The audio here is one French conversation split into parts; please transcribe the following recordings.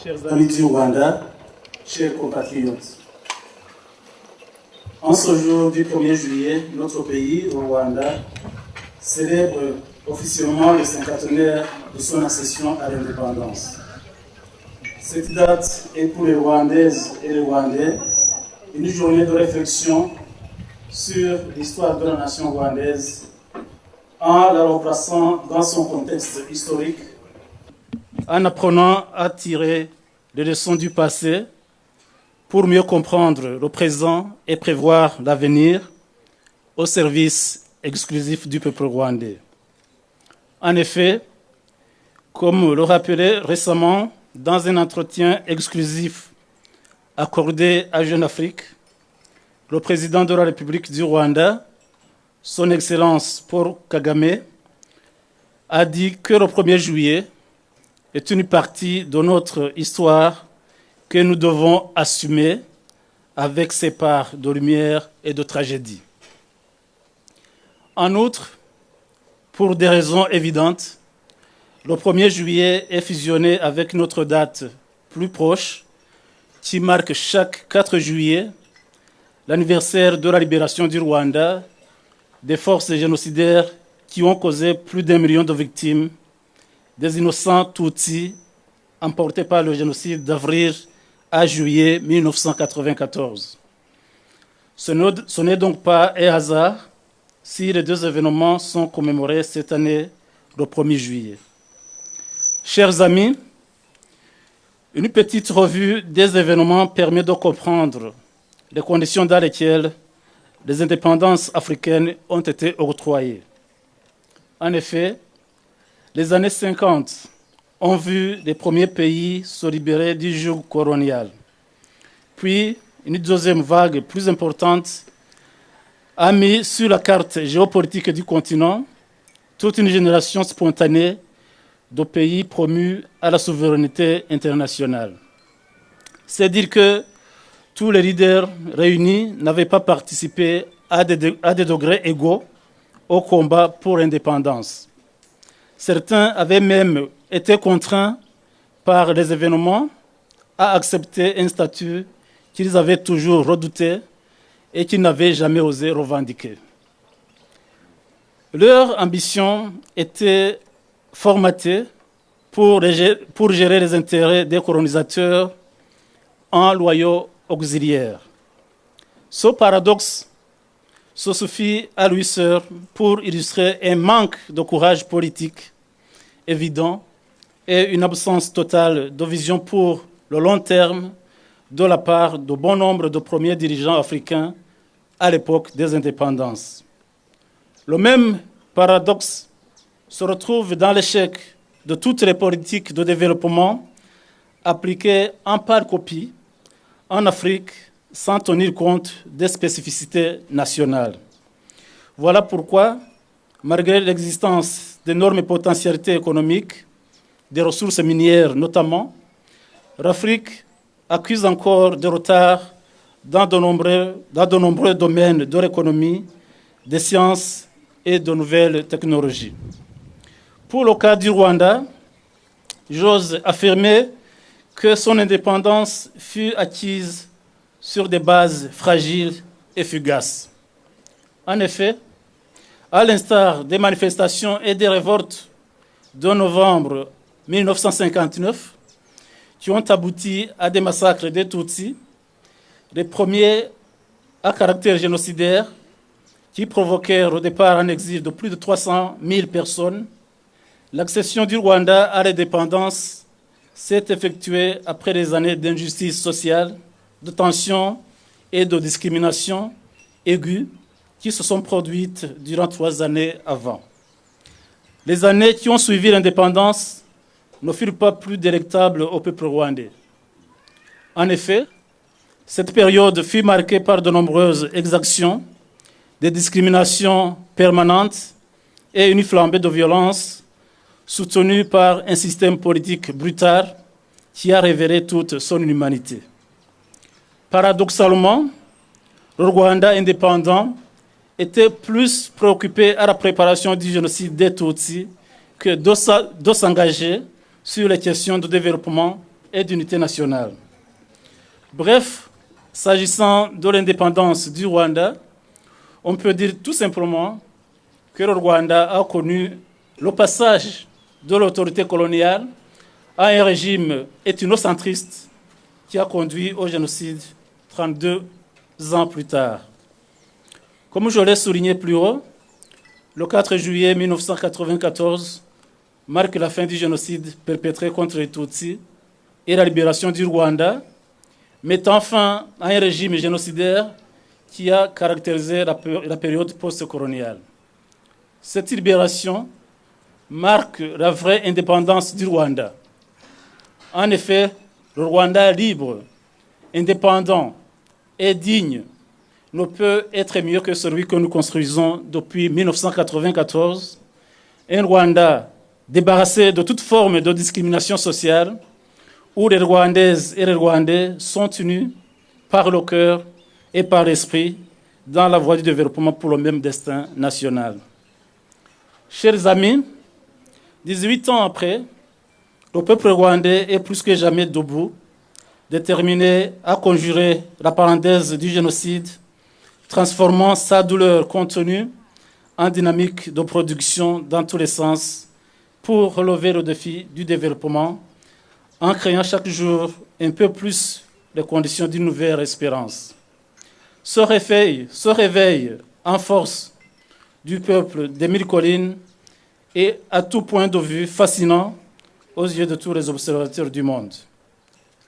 chers amis du Rwanda, chers compatriotes. En ce jour du 1er juillet, notre pays, le Rwanda, célèbre officiellement le cinquantenaire de son accession à l'indépendance. Cette date est pour les Rwandaises et les Rwandais une journée de réflexion sur l'histoire de la nation rwandaise en la replaçant dans son contexte historique, en apprenant à tirer les leçons du passé pour mieux comprendre le présent et prévoir l'avenir au service exclusif du peuple rwandais. En effet, comme le rappelait récemment dans un entretien exclusif accordé à Jeune Afrique, le président de la République du Rwanda, Son Excellence Paul Kagame, a dit que le 1er juillet est une partie de notre histoire que nous devons assumer avec ses parts de lumière et de tragédie. En outre, pour des raisons évidentes, le 1er juillet est fusionné avec notre date plus proche qui marque chaque 4 juillet l'anniversaire de la libération du Rwanda des forces génocidaires qui ont causé plus d'1 million de victimes, des innocents Tutsis emportés par le génocide d'avril à juillet 1994. Ce n'est donc pas un hasard si les deux événements sont commémorés cette année, le 1er juillet. Chers amis, une petite revue des événements permet de comprendre les conditions dans lesquelles les indépendances africaines ont été octroyées. En effet, les années 50 ont vu les premiers pays se libérer du joug colonial. Puis, une deuxième vague plus importante a mis sur la carte géopolitique du continent toute une génération spontanée de pays promus à la souveraineté internationale. C'est dire que tous les leaders réunis n'avaient pas participé à des degrés égaux au combat pour l'indépendance. Certains avaient même été contraints par les événements à accepter un statut qu'ils avaient toujours redouté et qu'ils n'avaient jamais osé revendiquer. Leur ambition était formatée pour gérer les intérêts des colonisateurs en loyaux auxiliaires. Ce paradoxe se suffit à lui seul pour illustrer un manque de courage politique évident et une absence totale de vision pour le long terme de la part de bon nombre de premiers dirigeants africains à l'époque des indépendances. Le même paradoxe se retrouve dans l'échec de toutes les politiques de développement appliquées en pâle copie en Afrique sans tenir compte des spécificités nationales. Voilà pourquoi, malgré l'existence d'énormes potentialités économiques, des ressources minières notamment, l'Afrique accuse encore des retards dans de nombreux domaines de l'économie, des sciences et de nouvelles technologies. Pour le cas du Rwanda, j'ose affirmer que son indépendance fut acquise sur des bases fragiles et fugaces. En effet, à l'instar des manifestations et des révoltes de novembre 1959, qui ont abouti à des massacres des Tutsis, les premiers à caractère génocidaire, qui provoquèrent au départ un exil de plus de 300 000 personnes, l'accession du Rwanda à l'indépendance s'est effectuée après des années d'injustice sociale, de tensions et de discrimination aiguës qui se sont produites durant 3 années avant. Les années qui ont suivi l'indépendance ne furent pas plus délectables au peuple rwandais. En effet, cette période fut marquée par de nombreuses exactions, des discriminations permanentes et une flambée de violence soutenue par un système politique brutal qui a révélé toute son inhumanité. Paradoxalement, le Rwanda indépendant était plus préoccupé à la préparation du génocide des Tutsis que de s'engager sur les questions de développement et d'unité nationale. Bref, s'agissant de l'indépendance du Rwanda, on peut dire tout simplement que le Rwanda a connu le passage de l'autorité coloniale à un régime ethnocentriste qui a conduit au génocide 32 ans plus tard. Comme je l'ai souligné plus haut, le 4 juillet 1994 marque la fin du génocide perpétré contre les Tutsis et la libération du Rwanda, mettant fin à un régime génocidaire qui a caractérisé la période post-coloniale. Cette libération marque la vraie indépendance du Rwanda. En effet, le Rwanda libre, indépendant et digne ne peut être mieux que celui que nous construisons depuis 1994. Un Rwanda débarrassé de toute forme de discrimination sociale, où les Rwandaises et les Rwandais sont unis par le cœur et par l'esprit dans la voie du développement pour le même destin national. Chers amis, 18 ans après, le peuple rwandais est plus que jamais debout, déterminé à conjurer la parenthèse du génocide, transformant sa douleur contenue en dynamique de production dans tous les sens pour relever le défi du développement en créant chaque jour un peu plus les conditions d'une nouvelle espérance. Ce réveil en force du peuple des mille collines est à tout point de vue fascinant aux yeux de tous les observateurs du monde.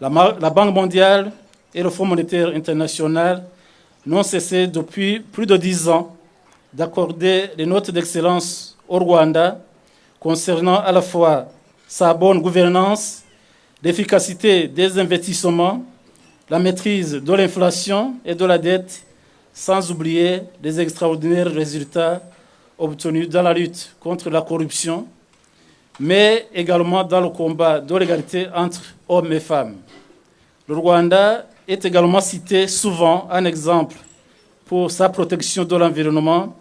La Banque mondiale et le Fonds monétaire international n'ont cessé depuis plus de 10 ans d'accorder les notes d'excellence au Rwanda concernant à la fois sa bonne gouvernance, l'efficacité des investissements, la maîtrise de l'inflation et de la dette, sans oublier les extraordinaires résultats obtenus dans la lutte contre la corruption, mais également dans le combat de l'égalité entre hommes et femmes. Le Rwanda est également cité souvent en exemple pour sa protection de l'environnement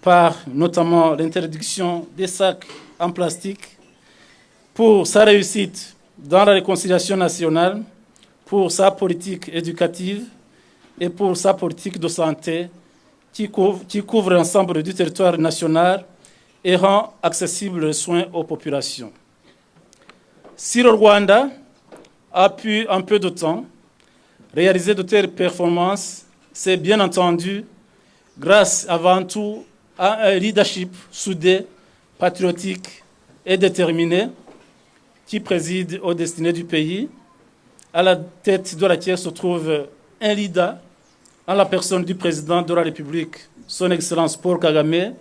par notamment l'interdiction des sacs en plastique, pour sa réussite dans la réconciliation nationale, pour sa politique éducative et pour sa politique de santé qui couvre l'ensemble du territoire national et rend accessibles les soins aux populations. Si le Rwanda a pu en peu de temps réaliser de telles performances, c'est bien entendu grâce avant tout à un leadership soudé, patriotique et déterminé qui préside aux destinées du pays, à la tête de laquelle se trouve un leader en la personne du président de la République, son Excellence Paul Kagame,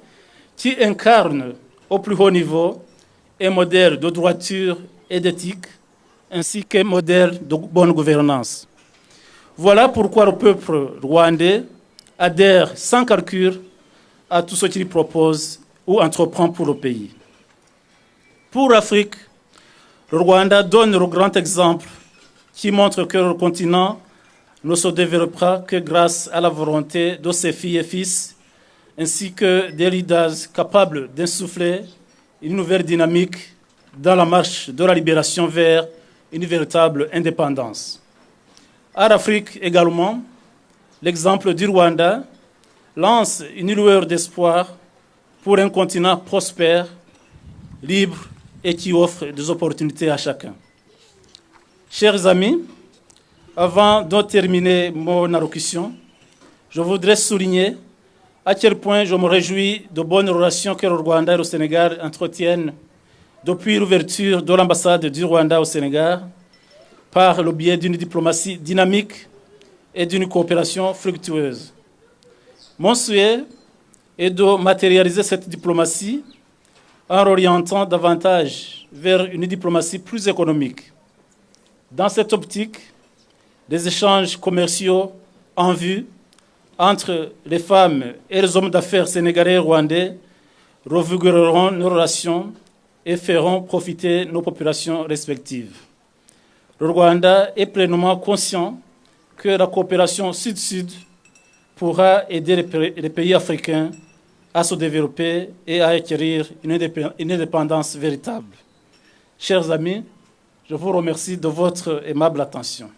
qui incarne au plus haut niveau un modèle de droiture et d'éthique, ainsi qu'un modèle de bonne gouvernance. Voilà pourquoi le peuple rwandais adhère sans calcul à tout ce qu'il propose ou entreprend pour le pays. Pour l'Afrique, le Rwanda donne le grand exemple qui montre que le continent ne se développera que grâce à la volonté de ses filles et fils, ainsi que des leaders capables d'insuffler une nouvelle dynamique dans la marche de la libération vers une véritable indépendance. À l'Afrique également, l'exemple du Rwanda lance une lueur d'espoir pour un continent prospère, libre et qui offre des opportunités à chacun. Chers amis, avant de terminer mon allocution, je voudrais souligner à quel point je me réjouis de bonnes relations que le Rwanda et le Sénégal entretiennent depuis l'ouverture de l'ambassade du Rwanda au Sénégal par le biais d'une diplomatie dynamique et d'une coopération fructueuse. Mon souhait est de matérialiser cette diplomatie en l'orientant davantage vers une diplomatie plus économique. Dans cette optique, les échanges commerciaux en vue entre les femmes et les hommes d'affaires sénégalais et rwandais revigoreront nos relations et feront profiter nos populations respectives. Le Rwanda est pleinement conscient que la coopération sud-sud pourra aider les pays africains à se développer et à acquérir une indépendance véritable. Chers amis, Je vous remercie de votre aimable attention.